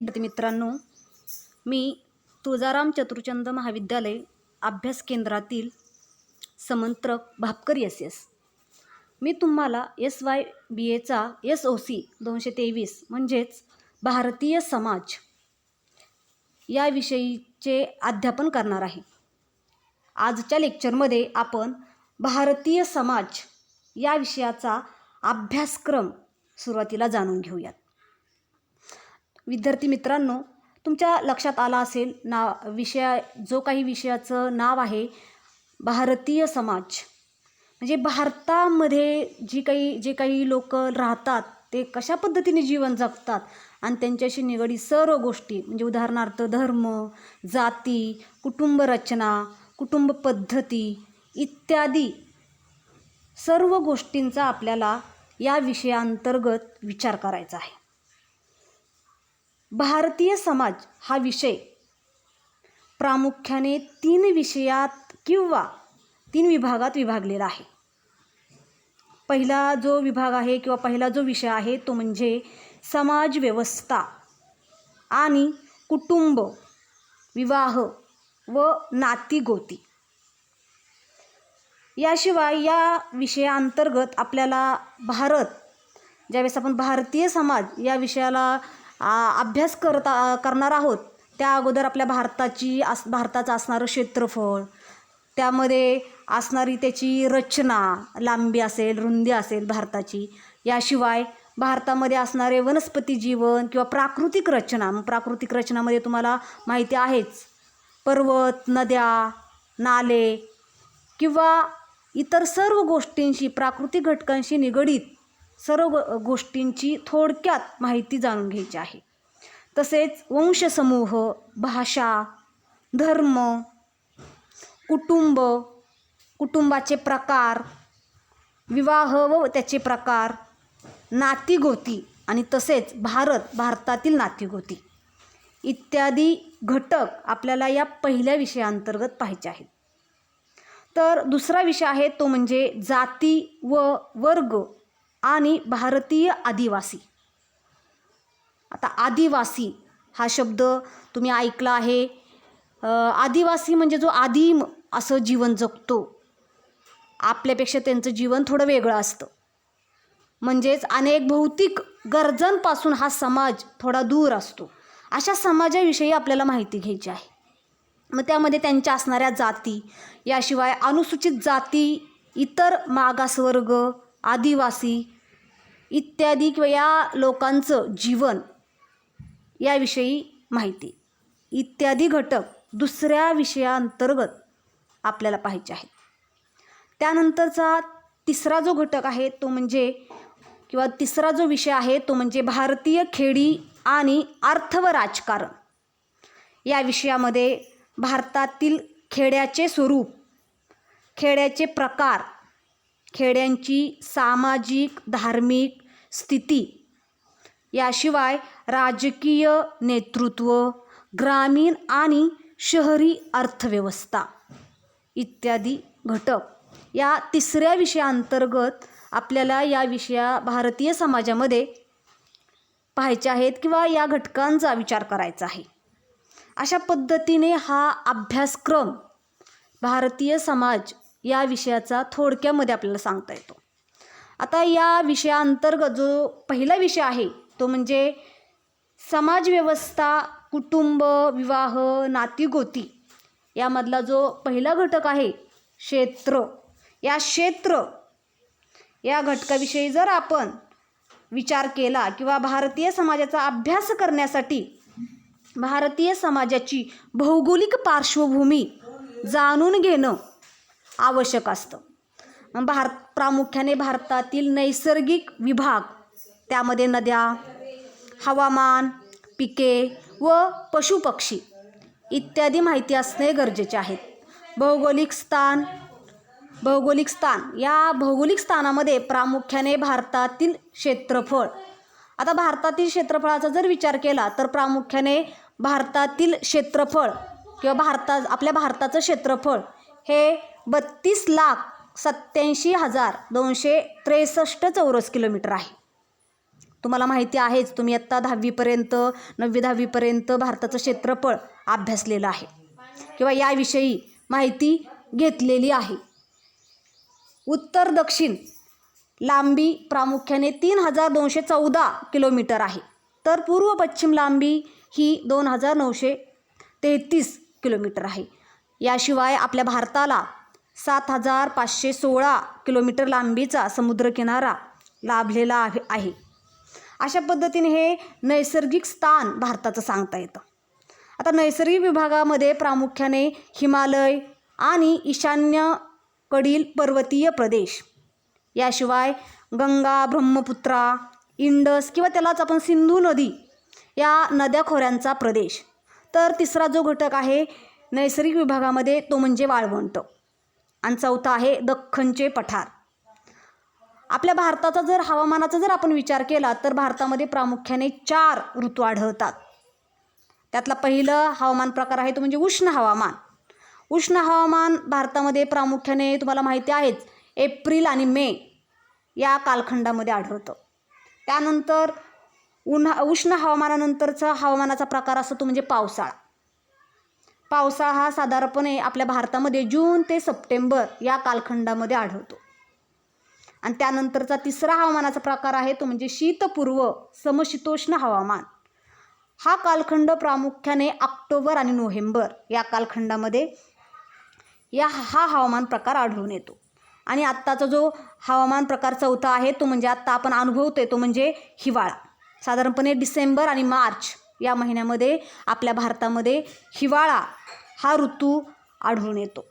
विद्यार्थी मित्रांनो, मी तुळजाराम चतुरचंद महाविद्यालय अभ्यास केंद्रातील समंत्रक भापकर एस. मी तुम्हाला SYBAचा SOC 223 म्हणजेच भारतीय समाज या विषयीचे अध्यापन करणार आहे. आजच्या लेक्चरमध्ये आपण भारतीय समाज या विषयाचा अभ्यासक्रम सुरुवातीला जाणून घेऊयात. विद्यार्थी मित्रांनो, तुमच्या लक्षात आला असेल जो काही विषयाचं नाव आहे भारतीय समाज, म्हणजे भारतामध्ये जे काही लोक राहतात ते कशा पद्धतीने जीवन जगतात आणि त्यांच्याशी निगडीत सर्व गोष्टी, म्हणजे उदाहरणार्थ धर्म, जाती, कुटुंब रचना, कुटुंब पद्धती इत्यादी सर्व गोष्टींचा आपल्याला या विषयांतर्गत विचार करायचा आहे. भारतीय समाज हा विषय प्रामुख्याने 3 विषयात किंवा 3 विभागात विभागलेला आहे. पहिला जो विभाग आहे किंवा पहिला जो विषय आहे तो म्हणजे समाज व्यवस्था आणि कुटुंब, विवाह व नातीगोती. याशिवाय या विषयांतर्गत आपल्याला ज्यावेळेस आपण भारतीय समाज या विषयाला अभ्यास करणार आहोत, त्या अगोदर आपल्या भारताचं असणारं क्षेत्रफळ, त्यामध्ये असणारी त्याची रचना, लांबी असेल, रुंदी असेल भारताची, याशिवाय भारतामध्ये असणारे वनस्पती जीवन किंवा प्राकृतिक रचनामध्ये तुम्हाला माहिती आहेच, पर्वत, नद्या, नाले किंवा इतर सर्व गोष्टींशी, प्राकृतिक घटकांशी निगडीत सर्व गोष्टींची थोडक्यात माहिती जाणून घ्यायची आहे. तसेच वंशसमूह, भाषा, धर्म, कुटुंबाचे प्रकार, विवाह व त्याचे प्रकार, नातीगोती आणि तसेच भारतातील नातीगोती इत्यादी घटक आपल्याला या पहिल्या विषयाअंतर्गत पाहायचे आहेत. तर दुसरा विषय आहे तो म्हणजे जाती व वर्ग आणि भारतीय आदिवासी. आता आदिवासी हा शब्द तुम्ही ऐकला आहे. आदिवासी म्हणजे जो आदिम असं जीवन जगतो, आपल्यापेक्षा त्यांचं जीवन थोडं वेगळं असतं, म्हणजेच अनेक भौतिक गरजांपासून हा समाज थोडा दूर असतो. अशा समाजाविषयी आपल्याला माहिती घ्यायची आहे. मग त्यामध्ये त्यांच्या असणाऱ्या जाती, याशिवाय अनुसूचित जाती, इतर मागासवर्ग, आदिवासी इत्यादी किंवा या लोकांचं जीवन याविषयी माहिती इत्यादी घटक दुसऱ्या विषयाअंतर्गत आपल्याला पाहायचे आहेत. त्यानंतरचा तिसरा जो घटक आहे तो म्हणजे किंवा तिसरा जो विषय आहे तो म्हणजे भारतीय खेडी आणि अर्थ व राजकारण. या विषयामध्ये भारतातील खेड्याचे स्वरूप, खेड्याचे प्रकार, खेड्यांची सामाजिक धार्मिक स्थिती, याशिवाय राजकीय नेतृत्व, ग्रामीण आणि शहरी अर्थव्यवस्था इत्यादी घटक या तिसऱ्या विषयाअंतर्गत आपल्याला भारतीय समाजामध्ये पाहायचे आहेत किंवा या घटकांचा विचार करायचा आहे. अशा पद्धतीने हा अभ्यासक्रम भारतीय समाज या विषयाचा थोडक्यामध्ये आपल्याला सांगता येतो. आता या विषयाअंतर्गत जो पहिला विषय आहे तो म्हणजे समाजव्यवस्था, कुटुंब, विवाह, नातीगोती यामधला जो पहिला घटक आहे क्षेत्र या घटकाविषयी जर आपण विचार केला किंवा भारतीय समाजाचा अभ्यास करण्यासाठी भारतीय समाजाची भौगोलिक पार्श्वभूमी जाणून घेणं आवश्यक असतं. प्रामुख्याने भारतातील नैसर्गिक विभाग, त्यामध्ये नद्या, हवामान, पिके व पशुपक्षी इत्यादी माहिती असणे गरजेचे आहेत. भौगोलिक स्थानामध्ये प्रामुख्याने भारतातील क्षेत्रफळ. आता भारतातील क्षेत्रफळाचा जर विचार केला तर प्रामुख्याने भारतातील क्षेत्रफळ किंवा आपल्या भारताचं क्षेत्रफळ हे 32,87,263 चौरस किलोमीटर आहे. तुम्हाला माहिती आहेच, तुम्ही इयत्ता 10वीपर्यंत 9वी-10वीपर्यंत भारताचं क्षेत्रफळ अभ्यासलेलं आहे किंवा याविषयी माहिती घेतलेली आहे. उत्तर दक्षिण लांबी प्रामुख्याने 3214 किलोमीटर आहे, तर पूर्व पश्चिम लांबी ही 2933 किलोमीटर आहे. याशिवाय आपल्या भारताला 7516 किलोमीटर लांबीचा समुद्रकिनारा लाभलेला आहे. अशा पद्धतीने हे नैसर्गिक स्थान भारताचं सांगता येतं. आता नैसर्गिक विभागामध्ये प्रामुख्याने हिमालय आणि ईशान्येकडील पर्वतीय प्रदेश, याशिवाय गंगा, ब्रह्मपुत्रा, इंडस किंवा त्यालाच आपण सिंधू नदी या नद्या खोऱ्यांचा प्रदेश. तर तिसरा जो घटक आहे नैसर्गिक विभागामध्ये तो म्हणजे वाळवंट. आणि चौथा आहे दख्खनचे पठार. आपल्या भारताचा जर हवामानाचा जर आपण विचार केला तर भारतामध्ये प्रामुख्याने 4 ऋतू आढळतात. त्यातला पहिलं हवामान प्रकार आहे तो म्हणजे उष्ण हवामान. उष्ण हवामान भारतामध्ये प्रामुख्याने तुम्हाला माहिती आहेच एप्रिल आणि मे या कालखंडामध्ये आढळतं. त्यानंतर उष्ण हवामानानंतरचा हवामानाचा प्रकार असतो तो म्हणजे पावसाळा. पावसाळा हा साधारणपणे आपल्या भारतामध्ये जून ते सप्टेंबर या कालखंडामध्ये आढळतो. आणि त्यानंतरचा तिसरा हवामानाचा प्रकार आहे तो म्हणजे शीतपूर्व समशीतोष्ण हवामान. हा कालखंड प्रामुख्याने ऑक्टोबर आणि नोव्हेंबर या कालखंडामध्ये हा हवामान प्रकार आढळून येतो. आणि आत्ताचा जो हवामान प्रकार चौथा आहे तो म्हणजे आत्ता आपण अनुभवतोय तो म्हणजे हिवाळा. साधारणपणे डिसेंबर आणि मार्च या महिन्यामध्ये आपल्या भारतामध्ये हिवाळा हा ऋतू आढळून येतो.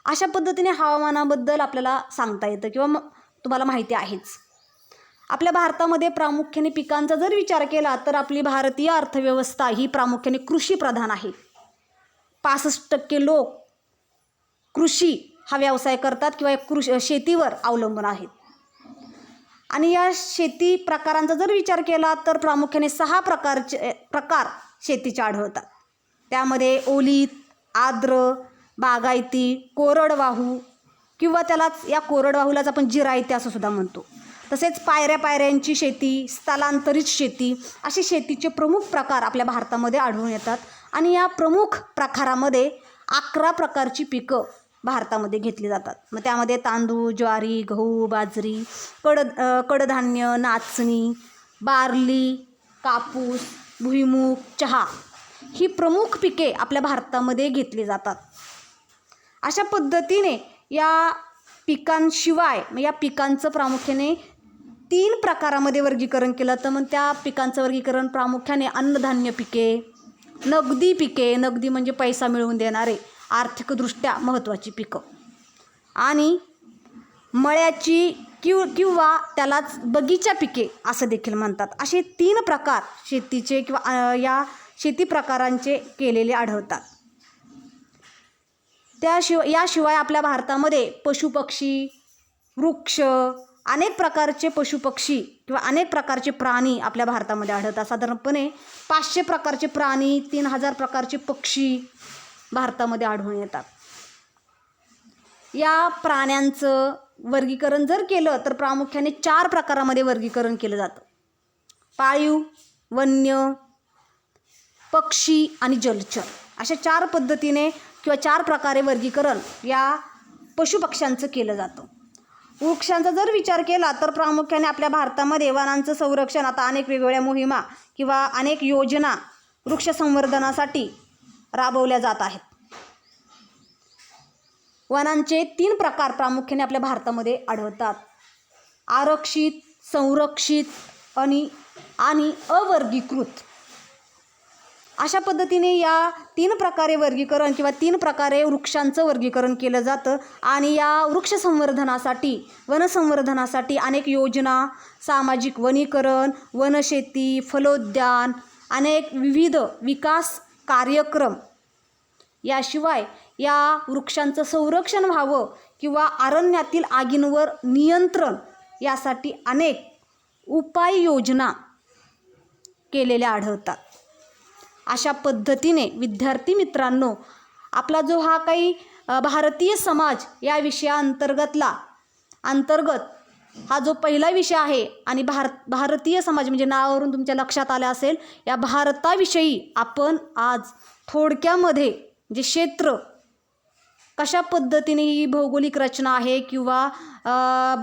अशा पद्धतीने हवामानाबद्दल आपल्याला सांगता येतं किंवा तुम्हाला माहिती आहेच. आपल्या भारतामध्ये प्रामुख्याने पिकांचा जर विचार केला तर आपली भारतीय अर्थव्यवस्था ही प्रामुख्याने कृषीप्रधान आहे. 65% लोक कृषी हा व्यवसाय करतात किंवा शेतीवर अवलंबून आहेत. आणि या शेती प्रकारांचा जर विचार केला तर प्रामुख्याने 6 प्रकार शेतीचे आढळतात. त्यामध्ये ओलीत, आर्द्र, बागायती, कोरडवाहू किंवा त्यालाच या कोरडवाहूलाच आपण जिरायती असं सुद्धा म्हणतो. तसेच पायऱ्यांची शेती, स्थलांतरित शेती असे शेतीचे प्रमुख प्रकार आपल्या भारतामध्ये आढळून येतात. आणि या प्रमुख प्रकारामध्ये 11 प्रकारची पिकं भारतामध्ये घेतली जातात. मग त्यामध्ये तांदूळ, ज्वारी, गहू, बाजरी, कडधान्य, नाचणी, बार्ली, कापूस, भुईमूग, चहा ही प्रमुख पिके आपल्या भारतामध्ये घेतली जातात. अशा पद्धतीने या पिकांशिवाय या पिकांचं प्रामुख्याने 3 प्रकारामध्ये वर्गीकरण केलं तर मग त्या पिकांचं वर्गीकरण प्रामुख्याने अन्नधान्य पिके, नगदी पिके, नगदी म्हणजे पैसा मिळवून देणारे आर्थिकदृष्ट्या महत्त्वाची पिकं, आणि मळ्याची किंवा त्यालाच बगीचा पिके असं देखील म्हणतात. असे 3 प्रकार शेतीचे किंवा या शेती प्रकारांचे केलेले आढळतात. याशिवाय आपल्या भारतामध्ये पशुपक्षी, वृक्ष, अनेक प्रकारचे पशुपक्षी किंवा अनेक प्रकारचे प्राणी आपल्या भारतामध्ये आढळतात. साधारणपणे 500 प्रकारचे प्राणी, 3000 प्रकारचे पक्षी भारतामध्ये आढळून येतात. या प्राण्यांचं वर्गीकरण जर केलं तर प्रामुख्याने 4 प्रकारामध्ये वर्गीकरण केलं जातं. पाळीव, वन्य, पक्षी आणि जलचर अशा 4 पद्धतीने किंवा 4 प्रकारे वर्गीकरण या पशुपक्ष्यांचं केलं जातं. वृक्षांचा जर विचार केला तर प्रामुख्याने आपल्या भारतामध्ये वनांचं संरक्षण आता अनेक वेगवेगळ्या मोहिमा किंवा अनेक योजना वृक्ष संवर्धनासाठी राबवल्या जात आहेत. वनांचे 3 प्रकार प्रामुख्याने आपल्या भारतामध्ये आढळतात. आरक्षित, संरक्षित आणि अवर्गीकृत. अशा पद्धतीने या 3 प्रकारे वर्गीकरण किंवा 3 प्रकारे वृक्षांचं वर्गीकरण केलं जातं. आणि या वृक्ष संवर्धनासाठी, वनसंवर्धनासाठी अनेक योजना, सामाजिक वनीकरण, वनशेती, फलोद्यान, अनेक विविध विकास कार्यक्रम, याशिवाय या वृक्षांचं संरक्षण व्हावं किंवा अरण्यातील आगींवर नियंत्रण यासाठी अनेक उपाययोजना केलेल्या आढळतात. अशा पद्धतीने विद्यार्थी मित्रांनो, आपला जो हा काही भारतीय समाज या विषयाअंतर्गत हा जो पहिला विषय आहे आणि भारतीय समाज म्हणजे नावावरून तुमच्या लक्षात आलं असेल, या भारताविषयी आपण आज थोडक्यामध्ये जे क्षेत्र कशा पद्धतीने ही भौगोलिक रचना आहे किंवा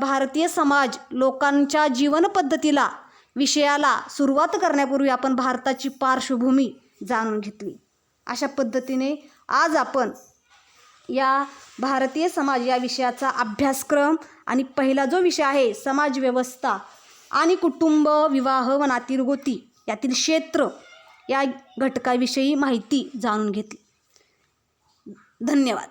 भारतीय समाज लोकांच्या जीवनपद्धतीला विषयाला सुरुवात करण्यापूर्वी आपण भारताची पार्श्वभूमी जाणून घेतली. अशा पद्धतीने आज आपण या भारतीय समाज या विषयाचा अभ्यासक्रम आणि पहिला जो विषय आहे समाज व्यवस्था आणि कुटुंब विवाह व नातीगोती यातील क्षेत्र या घटकाविषयी माहिती जाणून घेतली. धन्यवाद.